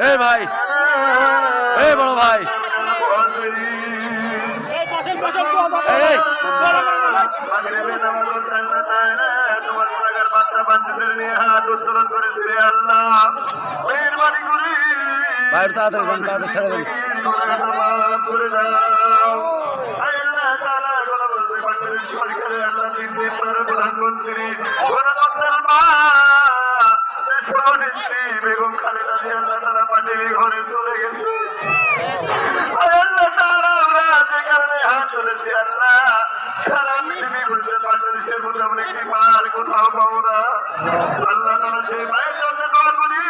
এই ভাই, এই বড় ভাই, এই ভাই তাড়াতাড়ি যান, তাড়াতাড়ি ছেড়ে দেন। প্রধানমন্ত্রী বেগম খালেদা জিয়া আল্লাহ তাআলা মাটির ঘরে চলে গেছে। আল্লাহ তাআলা আমরা যে কারণে হাত তুলেছি আল্লাহ সারা পৃথিবী বলতে বাংলাদেশের মধ্যে আমরা একটি মার কোথাও পাবো না। আল্লাহ তাআলা সেই মায়ের জন্য দোয়া করি,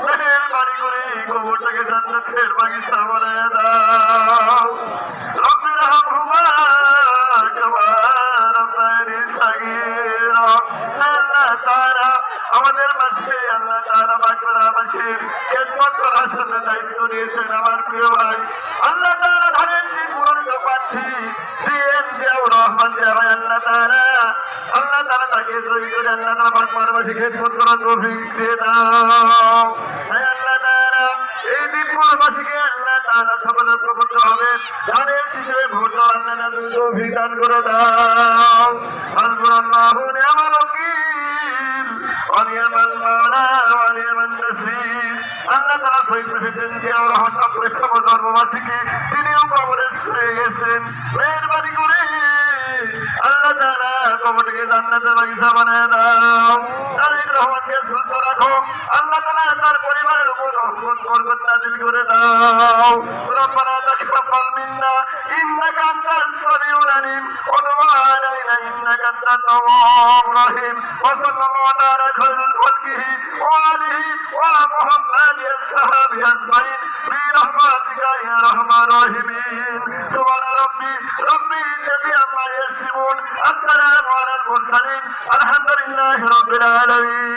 মেহেরবানি করে কবরটাকে জান্নাতের বাগিচা বানায় দাও। রব্বির হামহুমা কামা রাব্বায়ানি সাগীরা। আল্লাহ তাআলা আমাদের মাঝে আল্লাহ তাআলা বাগড়াবাসীর খেদমত করার জন্য দায়িত্ব নিয়েছেন আমার প্রিয় ভাই। আল্লাহ তাআলা ধানের শীত মনোনীত প্রার্থী দিয়েন জিয়াউর রহমান জিয়া ভাই। আল্লাহ তাআলা তাকে জয়ী করে আল্লাহ তাআলা বাগড়াবাসী খেদমত করার তৌফিক দিয়ে দাও। আল্লাহ তাআলা এই দ্বীপপুরবাসীকে আল্লাহ তাআলা সফলতা প্রবর্ত হবে ধানের শীষে ভোট আল্লাহ তাআলা তৌফিক দান করে দাও। হাসবুনাল্লাহু ওয়া নি'মাল ওয়াকিল ونعم المولى ونعم النصير। আল্লাহ তাআলা শহীদ প্রেসিডেন্ট জিয়াউর রহমান সাহেব ধর্মবাসীকে তিনিও কবরে শুয়ে গেছেন, মেহেরবানি করে আল্লাহ তাআলা কবরটাকে জান্নাতের বাগিচা বানায় দাও। তারেক রহমানকে সুস্থ রাখো, আল্লাহ তাআলা তার পরিবারের উপর রহমত বরকত নাযিল করে দাও। রব্বানা তাকাব্বাল মিন্না ইন্নাকা আনতাস সামিউল আলিম ওয়া তুব আলাইনা ইন্নাকা আনতাত তাওয়াবুর রহিম। ওয়া সাল্লাল্লাহু আলা খায়রিল খালকিহি ওয়া আলিহি ওয়া মুহাম্মাদি আসহাবি আজমাইন বিরহমাতিকা ইয়া আরহামার রাহিমিন। সুবহান রাব্বি ইজ্জাতি আম্মা ইয়াসিফুন। আসসালামু আলাল মুরসালিন। আলহামদুলিল্লাহি রাব্বিল আলামিন।